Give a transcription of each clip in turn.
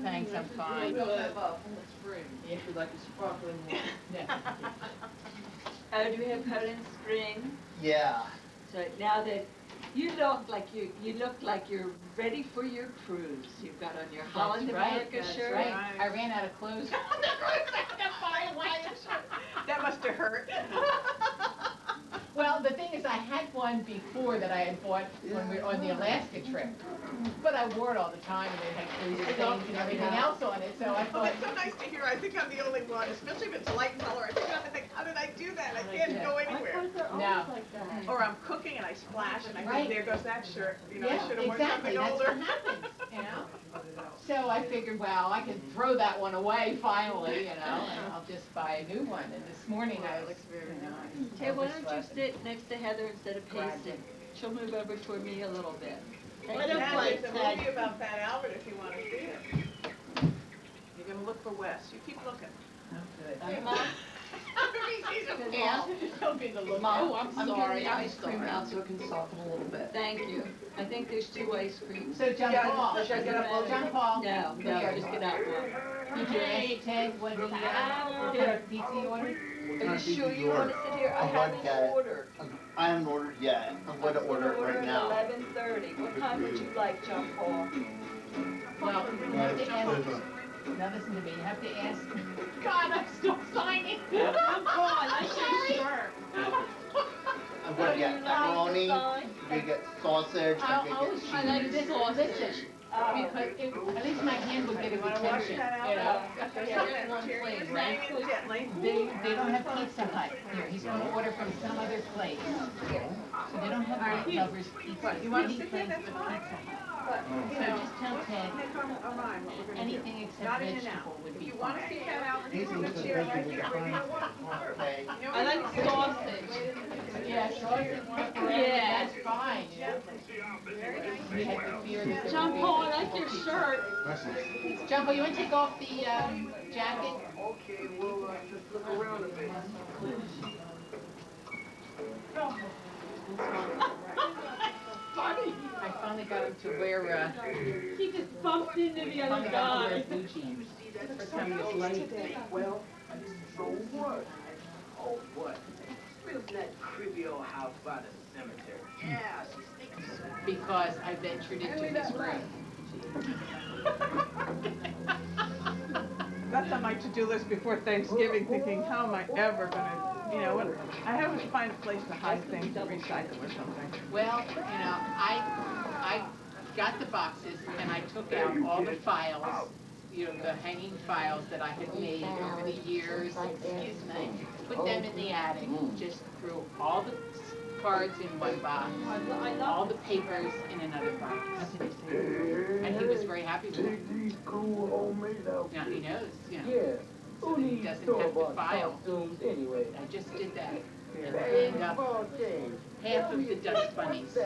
Thanks, I'm fine. From the spring. Yeah. Like a sparkling water. Yeah. Oh, do we have Poland Spring? Yeah. So now that you look like you're ready for your cruise. You've got on your Holland America shirt. Right. I ran out of clothes on the cruise. I had to buy a white shirt. That must have hurt. Well, the thing is, I had one before that I had bought when we were on the Alaska trip, but I wore it all the time, and it had cruise stains and everything else on it. So I Oh, thought, that's so nice to hear. I think I'm the only one, especially if it's a light color. I think, how did I do that? I can't go anywhere. no. Or I'm cooking and I splash and I Right. think, there goes that shirt. You know, I Yeah, should have worn exactly. something That's older. what happens, you know. So I figured, well, I can throw that one away finally, you know, and I'll just buy a new one. And this morning I was, very nice. Tay, why don't you sit next to Heather instead of pasting? She'll move over toward me a little bit. Thank But you. there's a movie about Fat Albert if you want to see it. You're going to look for Wes. You keep looking. Mom, Don't be the look. Mom, I'm sorry, getting the ice cream cream out out. so it can soften a little bit. Thank you. I think there's 2 ice creams. So John Paul, Should I get up on John Paul. No, just get out one. Did you ask Ted what kind of pizza you ordered? Are you sure you want to sit here? I haven't ordered. I haven't ordered yet. I'm going to order it right now. 11:30. What time would you like, John Paul? Well, you have to ask, now listen to me, you have to ask, God, I'm still signing. Come on, I should sure. I'm going to get pepperoni, I'm going to get sausage, I'm I going was to trying get to cheese. listen, because at least my hand will get his attention, you know. Right? Gently. They don't have Pizza Hut here, he's gonna order from some other place. So they don't have Meat Lovers Pizza. You want to He sit there? plays That's with fine. Pizza Hut. But, So just tell Ted, anything except Not in and out. vegetable would If be you want to fine. see Fat Albert, he's in the chair right here. Okay. I like sausage. Yeah, sausage, Yeah. that's fine, you know. We had the fear that there John would be Paul, I like your shirt. John Paul, you want to take off the jacket? Okay, we'll just look around a bit. I finally got him to wear, He just bumped into the other wear guy. blue jeans. First time in his life. Well, so what? Oh, what? Where's that creepy old house by the cemetery? Yeah, she stinks. Because I ventured into his room. That's on my to-do list before Thanksgiving, thinking, how am I ever gonna, you know, what? I have to find a place to hide things and recycle or something. Well, you know, I got the boxes and I took out all the files, you know, the hanging files that I had made over the years, excuse me, put them in the attic, just threw all the cards in one box, all the papers in another box. And he was very happy with it. Take these cool homemade outfits. Now he knows, you know, Yeah. so Who that he needs doesn't have to store-bought file. costumes anyway? I just did that. And Hey, cleaned up ball game. half of the dust bunnies.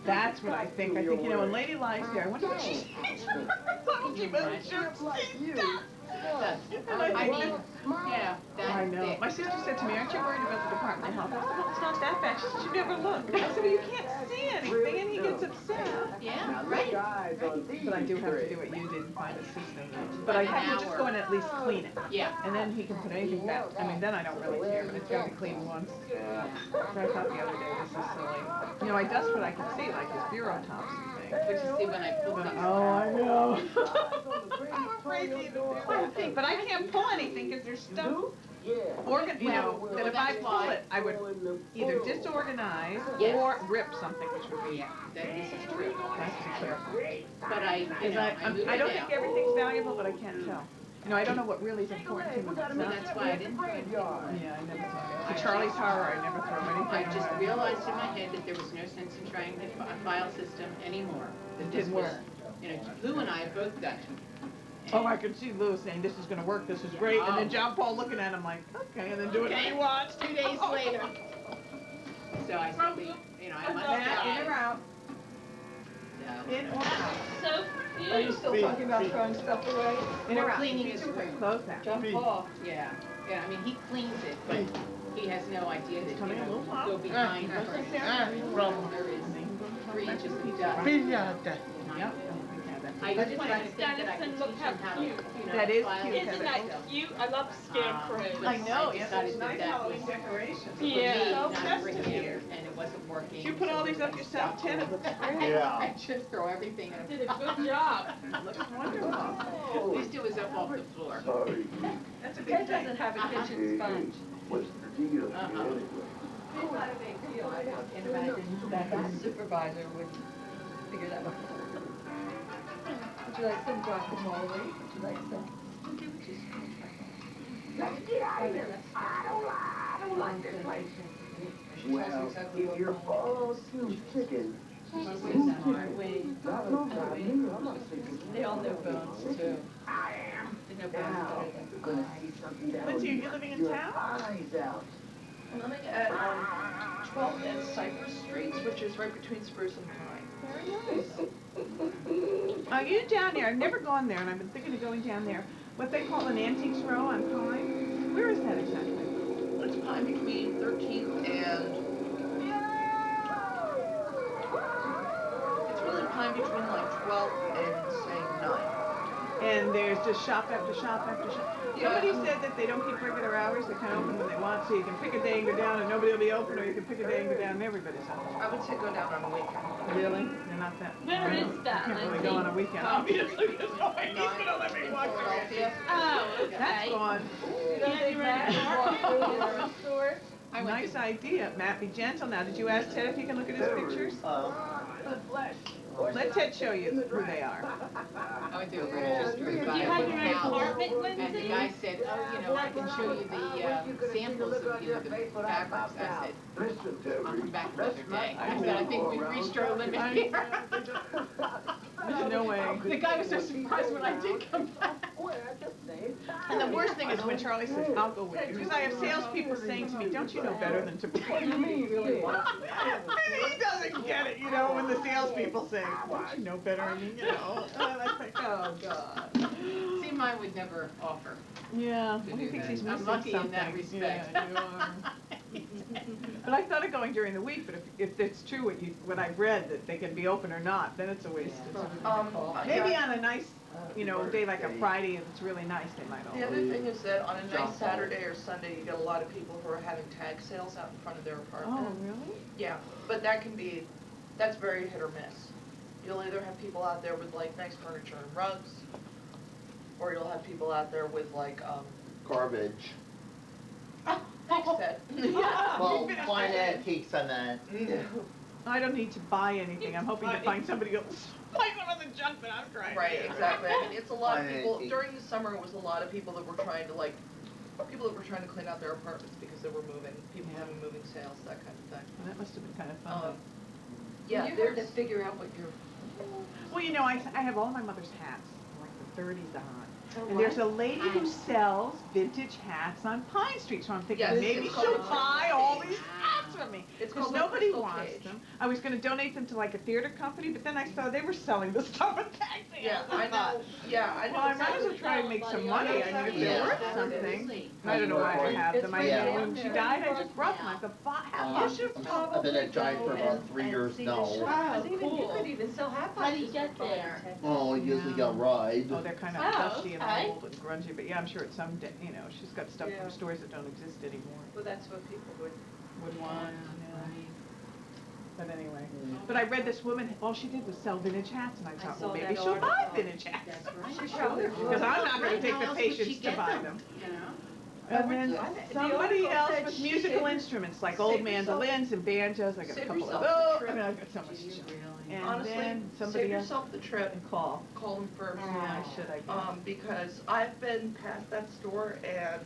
That's what I think. I think, you know, when Lady lies here, I wonder what she's she wasn't sure. Like you. I mean, yeah, I that, know. My sister said to me, aren't you worried about the Department of Health? I said, well, it's not that bad. She said, you never look. I said, well, you can't see anything, and he gets upset. yeah, Now, right. lay eyes on these But I do have to three. do what you did and find a system. But I have to just go in and at least clean it. Yeah. And then he can put anything back. I mean, then I don't really care, but it's got to be cleaned once. But I thought the other day, this is silly. You know, I dust what I can see, like his bureau tops and things. But you see, when I pulled them, Oh, I know. I'm afraid to even do anything, but I can't pull anything because there's stuff, Yeah. you know, that if I pull it, I would either disorganize or rip something, which would be, yeah, that this is true. that's to be careful. But I, you Because know, I moved I it don't think out. everything's valuable, but I can't tell. You know, I don't know what really is important to me. So that's why I didn't throw anything. Yeah, I never throw it. To Charlie's horror, I never throw anything I just away. realized in my head that there was no sense in trying a file system anymore. That this didn't was, work. you know, Lou and I have both done it. Oh, I could see Lou saying, this is gonna work, this is great, and then John Paul looking at him like, okay, and then doing what he wants. 2 days later. So I simply, you know, I must In or out, So, in or out. So Are you still talking about throwing stuff away? In or we're out? cleaning his room. Close that. John Paul. Yeah, yeah, I mean, he cleans it, but he has no idea that, you Coming a know, little you hot. go behind her. There is 3 inches of dust. Yep. I Look just at wanted to think that I could Denison, look teach how them how to, cute. you know, That is file cute, their Isn't Heather. that stuff. cute? I love scarecrows. I know, I yes, decided it's that nice that Halloween was decorations. for me, Yeah. So not for festive him, here. and it wasn't working. You put all these up so yourself, we Ted? stopped Yeah. I just throw everything in a Did a good job. Looks wonderful. At least it was up off the floor. Sorry. That's a Ted good thing. doesn't have a kitchen sponge. What's the deal here anyway? It's not a big deal. I just can't imagine that his supervisor would figure that out. Would you like some guacamole? Would you like some? Okay, would you? I don't like this place. Well, if you're all Sue's chicken, Sue's Wait, chicken. Not no time, I'm not thinking. they all know bones too. I am. They know bones Now, better you're than gonna see something down Lindsay, are you living in your town? eyes out. I'm living at 12 and Cypress Streets, which is right between Spruce and Pine. Are you down there? I've never gone there, and I've been thinking of going down there. What they call an antiques row on Pine? Where is that exactly? It's Pine between 13th and... It's really Pine between like 12th and, say, 9th. And there's just shop after shop after shop. Yeah. Somebody said that they don't keep regular hours, they kind of open when they want, so you can pick a day and go down and nobody will be open, or you can pick a day and go down and everybody's open. I would say go down on a weekend. Really? They're not that. Where is that, You can't really Lindsay? go on a weekend. Obviously, there's no way he's gonna let me walk around. Philadelphia. Oh, okay. That's gone. You don't think Matt would walk through the store? I went Nice to- idea. Matt, be gentle now. Did you ask Ted if he can look at his pictures? Let Ted show you who they are. I went to a grocery store to buy You have a your house, apartment, and the Lindsay? guy said, oh, you know, I can show you the samples of, you know, the fabrics. I said, Listen, I'll come Terry. back another day. I said, I think we've reached our limit here. There's no way. The guy was so surprised when I did come back. And the worst thing is when Charlie says, I'll go with you. Because I have salespeople saying to me, don't you know better than to What do you mean, you really want? And he doesn't get it, you know, when the salespeople say, don't you know better? I mean, you know. And I think, oh, God. See, mine would never offer. Yeah, To well, he do thinks that. he's I'm missing lucky something. in that respect. Yeah, you are. But I thought of going during the week, but if it's true what I've read, that they can be open or not, then it's a waste of time. Maybe Yeah. on a nice, you know, day like a Friday, if it's really nice, they might The open. other thing is that on a nice Saturday or Sunday, you get a lot of people who are having tag sales out in front of their apartment. Oh, really? Yeah, but that's very hit or miss. You'll either have people out there with like nice furniture and rugs, or you'll have people out there with like, Garbage. thanks, Ted. Well, fine antiques and that. I don't need to buy anything. I'm hoping to find somebody else. Buy some of the junk that I'm trying to Right, get. exactly. I mean, it's a lot of Fine people, antique. during the summer, it was a lot of people that were trying to like, people that were trying to clean out their apartments because they were moving, people Yeah. having moving sales, that kind of thing. Well, that must have been kind of fun. Um, though. yeah, You have there's, to figure out what you're. Well, you know, I have all my mother's hats, like the 30s on. Oh, And there's a lady who sells vintage hats on Pine Street, so I'm thinking Yes, maybe it's she'll called- buy all these hats from me. It's Because called the nobody Crystal wants Cage. them. I was gonna donate them to like a theater company, but then I saw they were selling the stuff at tag sales. yeah, I know, yeah, I know. Well, I might as well exactly. try and make some money. I mean, if they're Yeah. worth something. I don't know why I have them. I Yeah. know when she died, I just brought them. I thought, how much? I've been a giant for about 3 years now. Wow, you could even sell hat How do you boxes get for there? Oh, usually got ride. Oh, they're kind of Oh, dusty and okay. old and grungy, but yeah, I'm sure it's some, you know, she's got stuff Yeah. from stores that don't exist anymore. Well, that's what people would. Would want, yeah. But anyway, but I read this woman, all she did was sell vintage hats, and I thought, well, saw maybe that she'll buy article. vintage hats. That's right. She probably Because I'm not gonna take the How else would she patience to get buy them. You know? And then I think the somebody article else said with she musical could instruments, like save old yourself- mandolins and banjos, I got a save couple of yourself those, the I mean, trip. I got so much Did you stuff. really? And Honestly, then save somebody else, yourself the trip, and call. call them first. Yeah, I should, I guess. Because I've been past that store and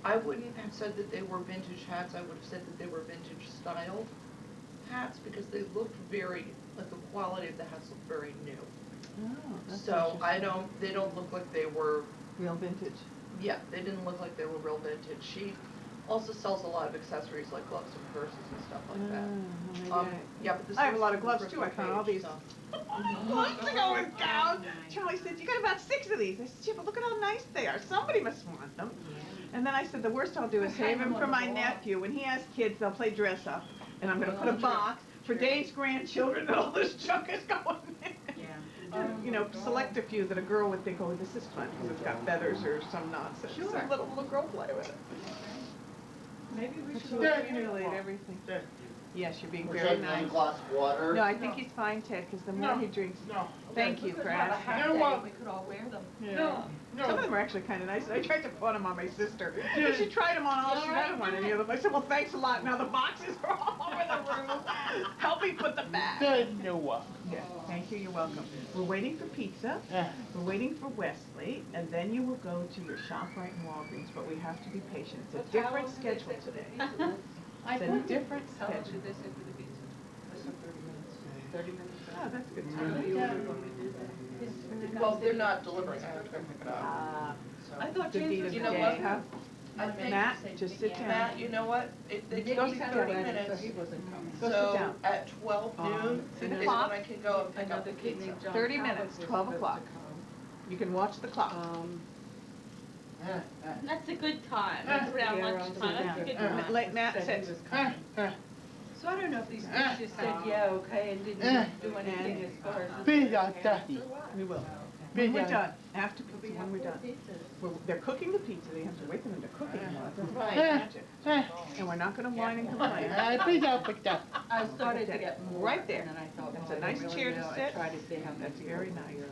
I wouldn't have said that they were vintage hats, I would have said that they were vintage styled hats because they looked very, like the quality of the hats looked very new. Oh, that's So interesting. they don't look like they were, Real vintage. yeah, they didn't look like they were real vintage. She also sells a lot of accessories like gloves and purses and stuff like that. Maybe Yeah, but this I have a is lot of from gloves Crystal too, I found all Cage, these. so. Gloves to go with gowns. Charlie said, you got about 6 of these. I said, yeah, but look at how nice they are. Somebody must want them. And then I said, the worst I'll do is save them for my nephew. When he has kids, they'll play dress up. And I'm gonna put a box for Dave's grandchildren and all this junk is going in. Yeah. you know, select a few that a girl would think, oh, this is fun, because it's got feathers or some nonsense. So let a little girl play with it. Maybe we But should. you accumulate everything. Yes, you're being We're very taking nice. one glass of water. No, I think he's fine, Ted, because the more he drinks. Thank you for asking. We could all wear them. Yeah. Some of them are actually kind of nice. I tried to put them on my sister. And she tried them on all. She had one, and the other. I said, well, thanks a lot. Now the boxes are all over the room. Help me put them back. Yeah, thank you. You're welcome. We're waiting for pizza. We're waiting for Wesley, and then you will go to your ShopRite and Walgreens. But we have to be patient. It's a different schedule today. It's a different schedule. They say for the pizza? I said 30 minutes. 30 minutes. Oh, that's a good time. Well, they're not delivering, I have to go pick it up. I thought Good James deed was of You the know day, what? huh? I think, Matt, just sit down. Matt, you know what? They Nick, told he me sounded 30 ready, minutes, so he wasn't coming. Go sit so down. at 12 noon sit is when o'clock. I can go and pick up Another the kid pizza. named John 30 Howard minutes, was 12 supposed o'clock. to come. You can watch the clock. That's a good time. That's around Yeah, lunchtime. around That's a good lunchtime. time. Let Matt Said sit. he was coming. So I don't know if these kids just said, yeah, okay, and didn't do anything as far as. We will. When we're done, after pizza, when we're done. They're cooking the pizza, they have to wait them into cooking. That's magic. And we're not gonna whine and complain. I started to get more. Right there. And then I thought, That's well, a I nice don't really chair to know. I sit. tried to see how That's many very years nice. later.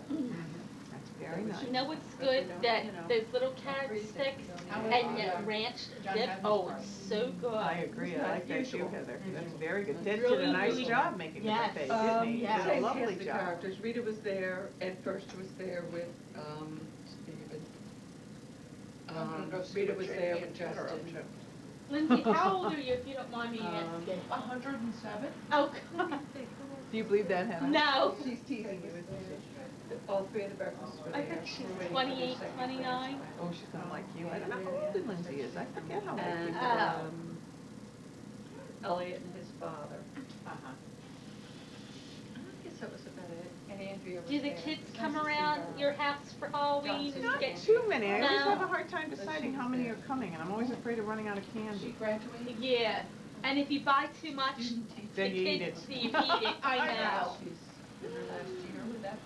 That's very nice. You know what's good? That those little carrot sticks and that ranch dip. Oh, it's so good. I agree, I like that too, Heather. That's very good. Ted did Really, a nice really job making the Yes. buffet, didn't he? He yeah. did a Same lovely cast of job. characters. Rita was there, Ed First was there with, Stephen. I'm gonna go see Rita what was Jamie there and with Ted are up Justin. to. Lindsay, how old are you, if you don't mind me asking? 107? Oh, God. Do you believe that, Heather? No. She's teasing you, isn't she? All three of the breakfasts were I there. think she's We're waiting for 28, the second 29. Oh, she's not like you. I don't know how old Lindsay is. I forget how old And, people are. Elliot and his father. Uh-huh. I guess that was about it. And Andrea was Do the there. kids Nice come to see around her. your house for Halloween? Johnson. and Not get- too many. I always No. have a hard time deciding how many are coming, and I'm always afraid of running out of She candy. graduated? Yeah, and if you buy too much, the Then you eat kids, it. you eat it. I know. She's in her last year with that.